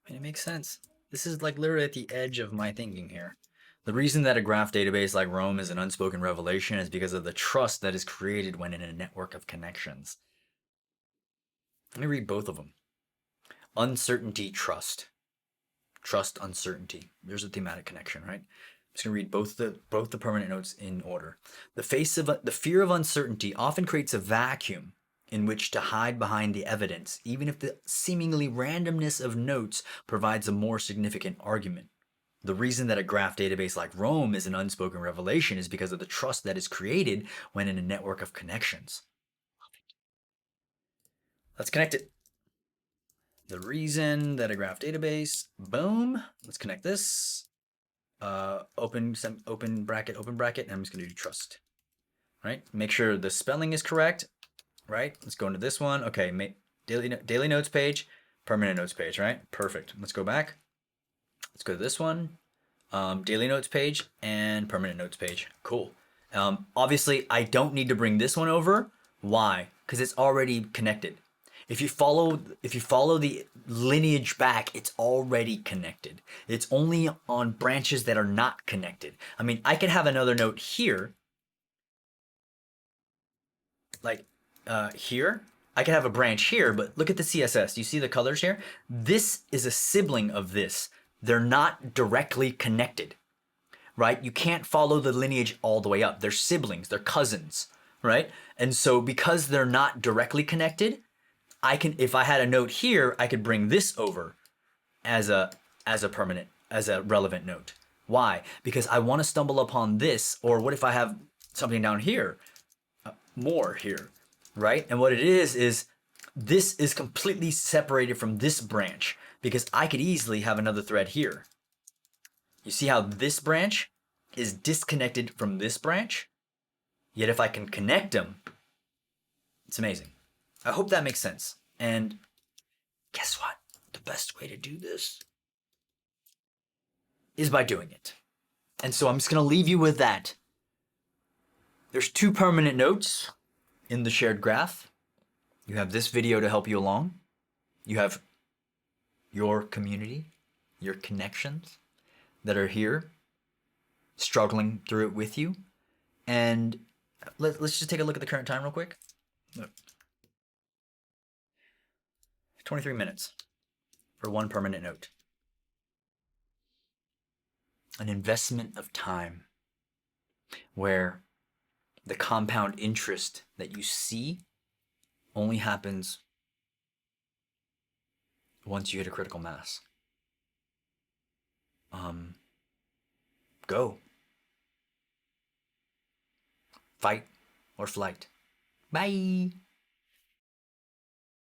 A: I mean, it makes sense. This is like literally at the edge of my thinking here. The reason that a graph database like Rome is an unspoken revelation is because of the trust that is created when in a network of connections. Let me read both of them. Uncertainty, trust. Trust, uncertainty. There's a thematic connection, right? I'm just going to read both the permanent notes in order. The fear of uncertainty often creates a vacuum in which to hide behind the evidence, even if the seemingly randomness of notes provides a more significant argument. The reason that a graph database like Rome is an unspoken revelation is because of the trust that is created when in a network of connections. Let's connect it. The reason that a graph database, boom, let's connect this. Open bracket, and I'm just going to do trust, right? Make sure the spelling is correct, right? Let's go into this one. Okay, daily notes page, permanent notes page, right? Perfect. Let's go back. Let's go to this one. Daily notes page and permanent notes page. Cool. Obviously, I don't need to bring this one over. Why? Because it's already connected. If you follow the lineage back, it's already connected. It's only on branches that are not connected. I mean, I could have another note here, like here. I could have a branch here, but look at the CSS. Do you see the colors here? This is a sibling of this. They're not directly connected, right? You can't follow the lineage all the way up. They're siblings, they're cousins, right? And so because they're not directly connected, if I had a note here, I could bring this over as a relevant note. Why? Because I want to stumble upon this, or what if I have something down here, more here, right? And what it is this is completely separated from this branch. because I could easily have another thread here. You see how this branch is disconnected from this branch? Yet if I can connect them, it's amazing. I hope that makes sense. And guess what? The best way to do this is by doing it. And so I'm just going to leave you with that. There's 2 permanent nodes in the shared graph. You have this video to help you along. You have your community, your connections that are here struggling through it with you. And let's just take a look at the current time real quick. Look. 23 minutes for 1 permanent node. An investment of time where the compound interest that you see only happens once you hit a critical mass. Go. Fight or flight. Bye.